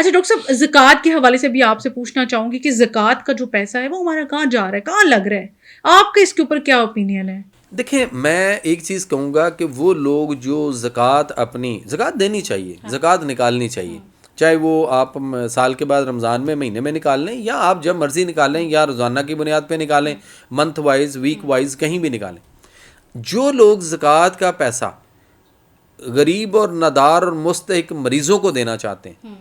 اچھا ڈاکٹر صاحب, زکوٰۃ کے حوالے سے بھی آپ سے پوچھنا چاہوں گی کہ زکوٰۃ کا جو پیسہ ہے وہ ہمارا کہاں جا رہا ہے, کہاں لگ رہا ہے, آپ کا اس کے اوپر کیا اوپینین ہے؟ دیکھیں, میں ایک چیز کہوں گا کہ وہ لوگ جو زکوٰۃ دینی چاہیے, زکوٰۃ نکالنی چاہیے, چاہے وہ آپ سال کے بعد رمضان میں مہینے میں نکال لیں, یا آپ جب مرضی نکالیں, یا روزانہ کی بنیاد پہ نکالیں, منتھ وائز, ویک وائز, کہیں بھی نکالیں. جو لوگ زکوٰۃ کا پیسہ غریب اور نادار اور مستحق مریضوں کو دینا چاہتے ہیں,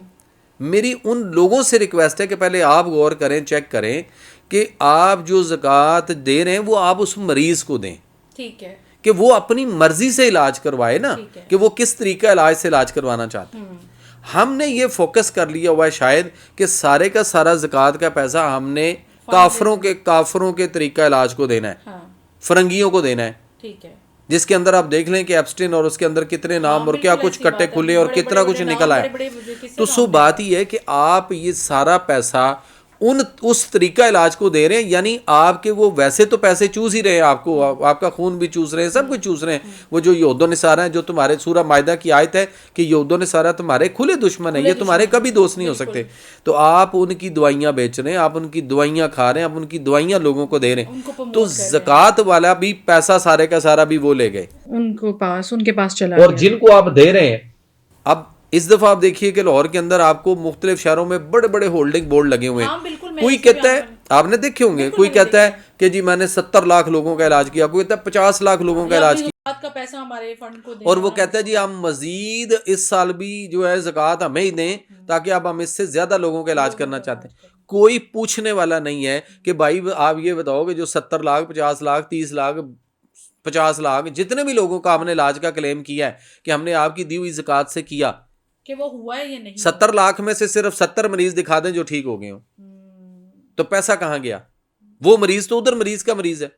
میری ان لوگوں سے ریکویسٹ ہے کہ پہلے آپ غور کریں, چیک کریں کہ آپ جو زکوٰۃ دے رہے ہیں وہ آپ اس مریض کو دیں, ٹھیک ہے, کہ وہ اپنی مرضی سے علاج کروائے نا, کہ وہ کس طریقہ علاج سے علاج کروانا چاہتے ہیں. ہم نے یہ فوکس کر لیا ہوا ہے شاید کہ سارے کا سارا زکوٰۃ کا پیسہ ہم نے کافروں کے طریقہ علاج کو دینا ہے, فرنگیوں کو دینا ہے, ٹھیک ہے, جس کے اندر آپ دیکھ لیں کہ ایپسٹین اور اس کے اندر کتنے نام اور کیا کچھ کٹے کھلے اور کتنا کچھ نکل آئے. تو سو بات یہ ہے کہ آپ یہ سارا پیسہ اس طریقہ علاج کو دے رہے ہیں, یعنی آپ کے وہ ویسے تو پیسے چوس ہی رہے ہیں, آپ کو آپ کا خون بھی چوس رہے ہیں, سب کچھ چوس رہے ہیں. وہ جو یہود و نصارہ ہیں, جو تمہارے سورہ مائدہ کی آیت ہے کہ یہود و نصارہ تمہارے کھلے دشمن ہیں, یہ تمہارے کبھی دوست نہیں ہو سکتے, تو آپ ان کی دوائیاں بیچ رہے ہیں, آپ ان کی دوائیاں کھا رہے ہیں, آپ ان کی دوائیاں لوگوں کو دے رہے ہیں. تو زکوٰۃ والا بھی پیسہ سارے کا سارا بھی وہ لے گئے, ان کے پاس چلا, اور جن کو آپ دے رہے ہیں. اب اس دفعہ آپ دیکھیے کہ لاہور کے اندر آپ کو مختلف شہروں میں بڑے بڑے ہولڈنگ بورڈ لگے ہوئے ہیں. کوئی کہتا ہے, آپ نے دیکھے ہوں گے, کوئی کہتا ہے کہ جی میں نے 70 لاکھ لوگوں کا علاج کیا, کوئی کہتا ہے 50 لاکھ لوگوں کا علاج کیا, کا پیسہ ہمارے فنڈ کو دیں, اور وہ کہتا ہے جی ہم مزید اس سال بھی جو ہے زکوٰۃ ہمیں ہی دیں تاکہ اب ہم اس سے زیادہ لوگوں کا علاج کرنا چاہتے ہیں. کوئی پوچھنے والا نہیں ہے کہ بھائی آپ یہ بتاؤ کہ جو 70 لاکھ 50 لاکھ 30 لاکھ 50 لاکھ جتنے بھی لوگوں کا ہم نے علاج کا کلیم کیا ہے کہ ہم نے آپ کی دی ہوئی زکوٰۃ سے کیا, کہ وہ ہوا ہے یا نہیں, 70 لاکھ میں سے صرف 70 مریض دکھا دیں جو ٹھیک ہو گئے ہوں, تو پیسہ کہاں گیا؟ وہ مریض تو ادھر مریض کا مریض ہے,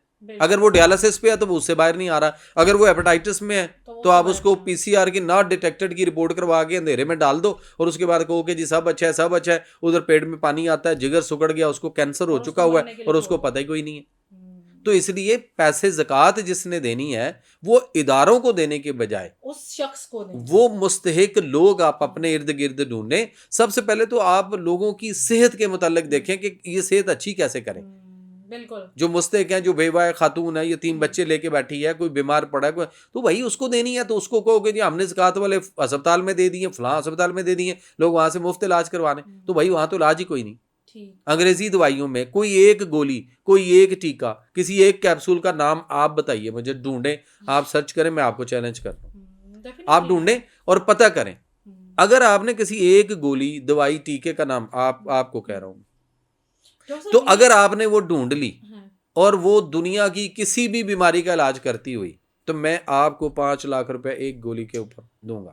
اگر وہ ڈیالسس پہ ہے تو وہ اس سے باہر نہیں آ رہا, اگر وہ ہیپاٹائٹس میں ہے تو آپ اس کو پی سی آر کی ناٹ ڈیٹیکٹڈ کی رپورٹ کروا کے اندھیرے میں ڈال دو, اور اس کے بعد کہو کہ جی سب اچھا ہے سب اچھا ہے, ادھر پیٹ میں پانی آتا ہے, جگر سکڑ گیا, اس کو کینسر ہو چکا ہوا ہے اور اس کو پتہ ہی کوئی نہیں ہے. تو اس لیے پیسے زکوٰۃ جس نے دینی ہے وہ اداروں کو دینے کے بجائے اس شخص کو دیں, وہ مستحق لوگ آپ اپنے ارد گرد ڈھونڈیں. سب سے پہلے تو آپ لوگوں کی صحت کے متعلق دیکھیں کہ یہ صحت اچھی کیسے کریں. بالکل, جو مستحق ہیں, جو بیوہ ہے, خاتون ہے, یتیم بچے لے کے بیٹھی ہے, کوئی بیمار پڑا ہے, تو بھائی اس کو دینی ہے, تو اس کو کہو کہ جی ہم نے زکوٰۃ والے ہسپتال میں دے دی ہیں, فلاں ہسپتال میں دے دی ہیں, لوگ وہاں سے مفت علاج کروانے, تو بھائی وہاں تو علاج ہی کوئی نہیں. انگریزی دوائیوں میں کوئی ایک گولی, کوئی ایک ٹیکہ, کسی ایک کیپسول کا نام آپ بتائیے مجھے, ڈھونڈیں, آپ سرچ کریں, میں آپ کو چیلنج کرتا ہوں, آپ ڈھونڈیں اور پتہ کریں. اگر آپ نے کسی ایک گولی دوائی ٹیکے کا نام آپ کو کہہ رہا ہوں, تو اگر آپ نے وہ ڈھونڈ لی اور وہ دنیا کی کسی بھی بیماری کا علاج کرتی ہوئی, تو میں آپ کو 5 لاکھ روپے ایک گولی کے اوپر دوں گا.